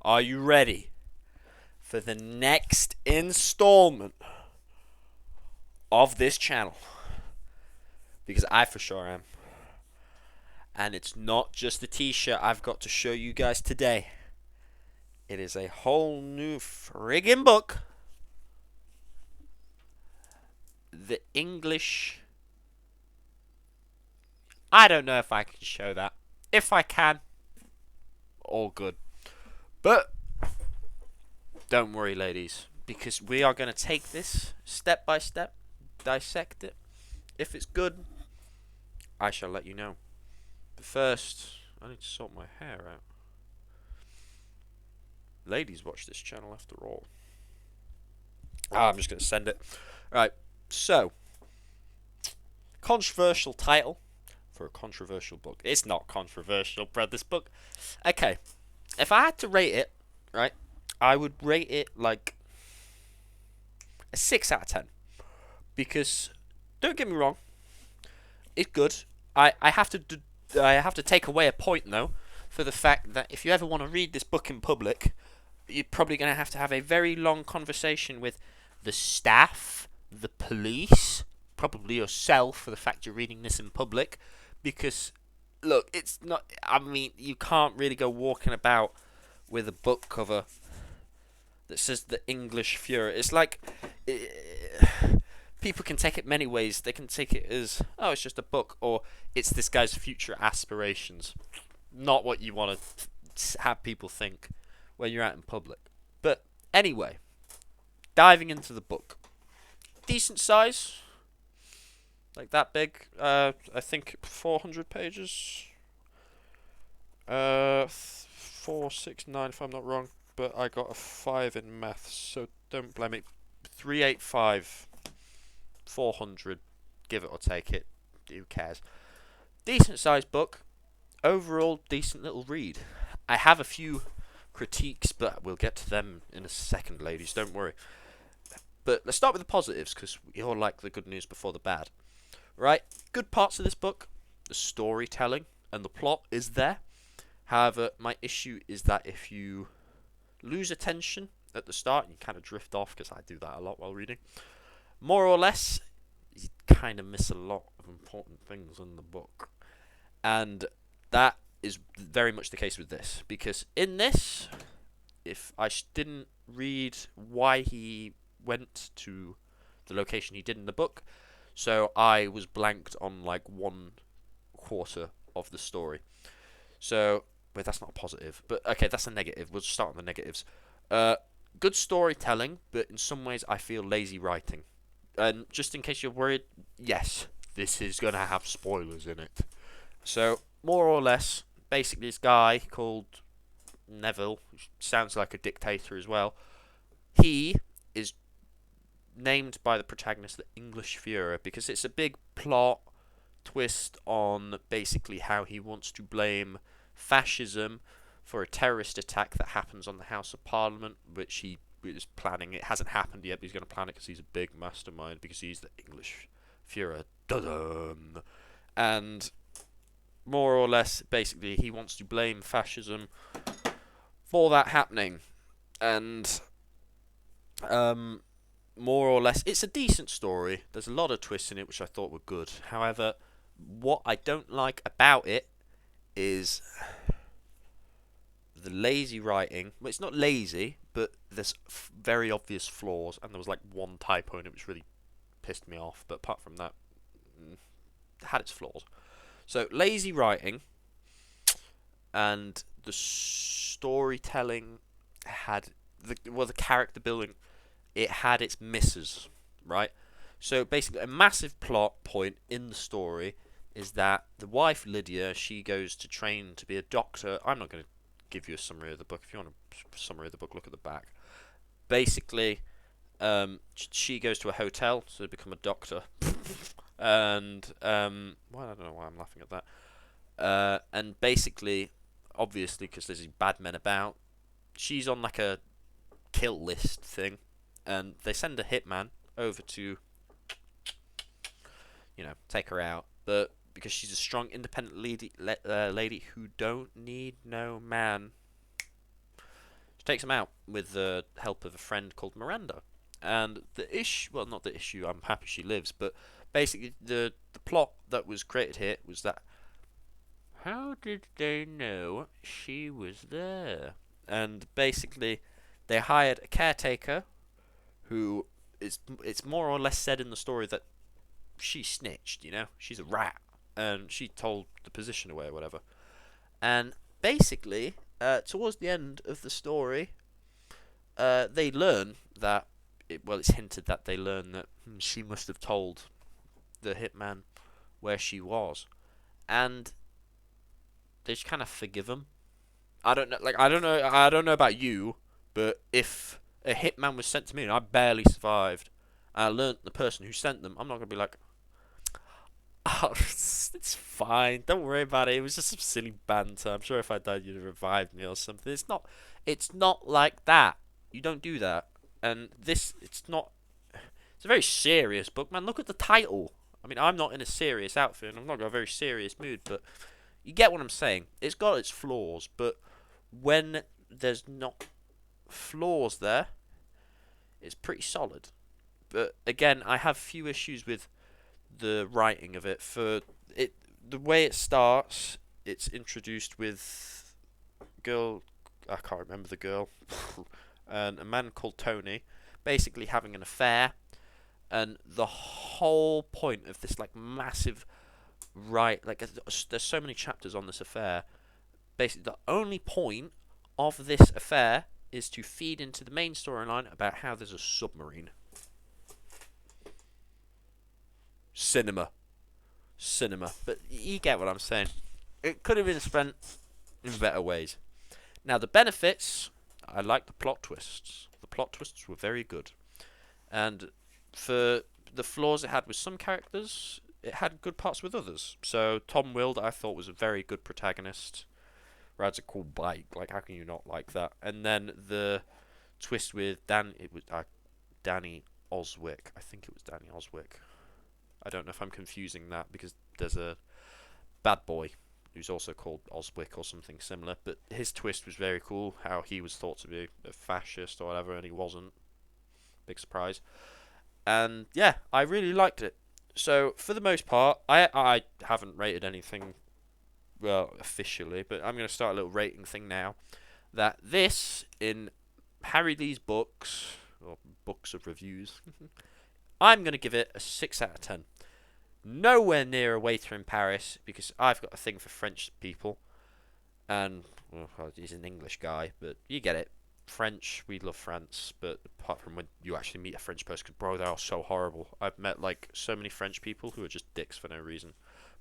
Are you ready for the next installment of this channel? Because I for sure am. And it's not just the t-shirt I've got to show you guys today. It is a whole new friggin' book. The English... I don't know if I can show that. If I can, all good. But don't worry, ladies, because we are going to take this step by step, dissect it. If it's good, I shall let you know. But first, I need to sort my hair out. Ladies watch this channel after all. I'm just going to send it. Right, so, controversial title for a controversial book. It's not controversial, bro, this book. Okay, if I had to rate it, right, I would rate it like a 6 out of 10. Because, don't get me wrong, it's good. I have to take away a point, though, for the fact that if you ever want to read this book in public, you're probably going to have a very long conversation with the staff, the police, probably yourself for the fact you're reading this in public. Because, look, it's not... I mean, you can't really go walking about with a book cover that says the English Fuhrer. It's like... people can take it many ways. They can take it as, oh, it's just a book, or it's this guy's future aspirations. Not what you want to have people think when you're out in public. But anyway, diving into the book. Decent size. Like that big. I think 400 pages. 469 if I'm not wrong. But I got a 5 in maths, so don't blame me. 385. 400. Give it or take it. Who cares? Decent sized book. Overall, decent little read. I have a few critiques, but we'll get to them in a second, ladies. Don't worry. But let's start with the positives, because we all like the good news before the bad. Right? Good parts of this book. The storytelling and the plot is there. However, my issue is that if you lose attention at the start, you kind of drift off, because I do that a lot while reading. More or less, you kind of miss a lot of important things in the book. And that is very much the case with this. Because in this, if I didn't read why he went to the location he did in the book, so I was blanked on like 1/4 of the story. So, wait, that's not a positive. But, okay, that's a negative. We'll just start on the negatives. Good storytelling, but in some ways I feel lazy writing. And just in case you're worried, yes, this is going to have spoilers in it. So, more or less, basically this guy called Neville, which sounds like a dictator as well, he is named by the protagonist the English Fuhrer because it's a big plot twist on basically how he wants to blame fascism for a terrorist attack that happens on the House of Parliament, which he is planning. It hasn't happened yet, but he's going to plan it because he's a big mastermind, because he's the English Fuhrer. Dun-dun. And more or less, basically, he wants to blame fascism for that happening. And more or less, it's a decent story. There's a lot of twists in it, which I thought were good. However, what I don't like about it is the lazy writing. Well, it's not lazy, but there's very obvious flaws, and there was like one typo in it which really pissed me off. But apart from that, it had its flaws. So lazy writing, and the storytelling had the character building. It had its misses, right? So basically, a massive plot point in the story is that the wife Lydia, she goes to train to be a doctor. I'm not going to give you a summary of the book. If you want a summary of the book, look at the back. Basically, she goes to a hotel to become a doctor, and well, I don't know why I'm laughing at that. And basically, obviously, because there's these bad men about, she's on like a kill list thing, and they send a hitman over to, take her out. But because she's a strong, independent lady who don't need no man, she takes him out with the help of a friend called Miranda. And the issue, well, not the issue, I'm happy she lives, but basically the plot that was created here was that how did they know she was there? And basically, they hired a caretaker who is, it's more or less said in the story that she snitched, you know? She's a rat. And she told the position away or whatever. And basically, towards the end of the story, they learn that, it's hinted that they learn that she must have told the hitman where she was. And they just kind of forgive him. I don't know, I don't know about you, but if a hitman was sent to me and I barely survived, and I learnt the person who sent them, I'm not gonna be like, oh, it's fine, don't worry about it. It was just some silly banter. I'm sure if I died, you'd have revived me or something. It's not. It's not like that. You don't do that. And this, it's not. It's a very serious book, man. Look at the title. I mean, I'm not in a serious outfit, and I'm not got a very serious mood, but you get what I'm saying. It's got its flaws, but when there's not flaws there, it's pretty solid. But again, I have few issues with the writing of it. For it, the way it starts, it's introduced with girl, I can't remember the girl, and a man called Tony, basically having an affair, and the whole point of this like massive there's so many chapters on this affair. Basically, the only point of this affair is to feed into the main storyline about how there's a submarine. Cinema. But you get what I'm saying. It could have been spent in better ways. Now, the benefits, I like the plot twists. The plot twists were very good. And for the flaws it had with some characters, it had good parts with others. So, Tom Wilde, I thought, was a very good protagonist. Rides a cool bike. Like, how can you not like that? And then the twist with Danny Oswick. I think it was Danny Oswick. I don't know if I'm confusing that because there's a bad boy who's also called Oswick or something similar. But his twist was very cool. How he was thought to be a fascist or whatever, and he wasn't. Big surprise. And yeah, I really liked it. So for the most part, I haven't rated anything, well, officially, but I'm going to start a little rating thing now. That this, in Harry Lee's books, or books of reviews, I'm going to give it a 6 out of 10. Nowhere near A Waiter in Paris, because I've got a thing for French people. And, well, he's an English guy, but you get it. French, we love France, but apart from when you actually meet a French person, because, bro, they are so horrible. I've met, like, so many French people who are just dicks for no reason.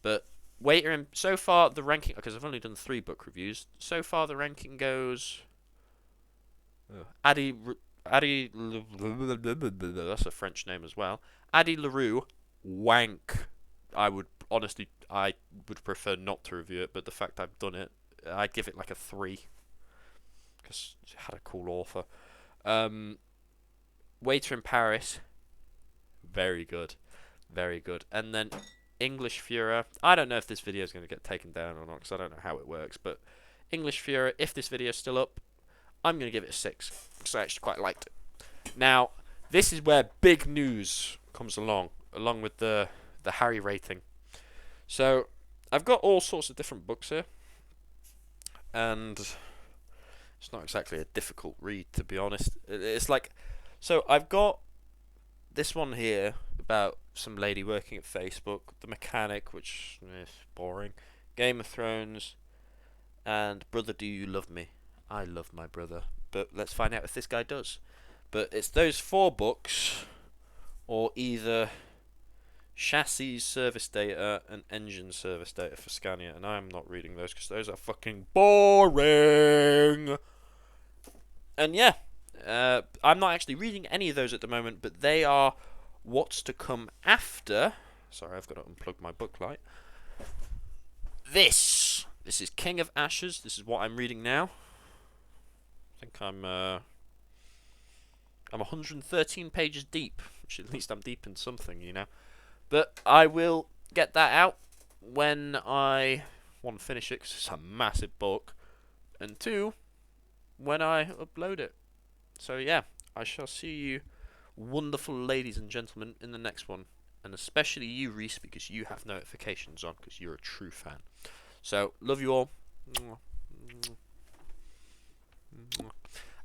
But Waiter in, so far, the ranking, because I've only done 3 book reviews, so far the ranking goes... Adi, that's a French name as well. Adi LaRue, wank. I would prefer not to review it, but the fact I've done it, I'd give it like a 3 because it had a cool author. Waiter in Paris, very good, and then English Führer. I don't know if this video is going to get taken down or not because I don't know how it works, but English Führer, if this video is still up, I'm going to give it a 6 because I actually quite liked it. Now, this is where big news comes along with the Harry rating. So, I've got all sorts of different books here, and it's not exactly a difficult read, to be honest. It's like, so I've got this one here about some lady working at Facebook, The Mechanic, which is boring, Game of Thrones, and Brother Do You Love Me? I love my brother, but let's find out if this guy does. But it's those 4 books, or either chassis service data and engine service data for Scania, and I'm not reading those because those are fucking boring. And yeah, I'm not actually reading any of those at the moment, but they are what's to come after. Sorry, I've got to unplug my book light. This is King of Ashes. This is what I'm reading now. I think I'm 113 pages deep, which at least I'm deep in something, you know. But I will get that out when I, 1, finish it, because it's a massive book, and 2, when I upload it. So yeah, I shall see you, wonderful ladies and gentlemen, in the next one. And especially you, Reese, because you have notifications on, because you're a true fan. So, love you all.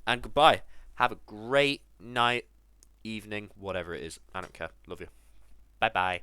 And goodbye. Have a great night, evening, whatever it is. I don't care. Love you. Bye bye.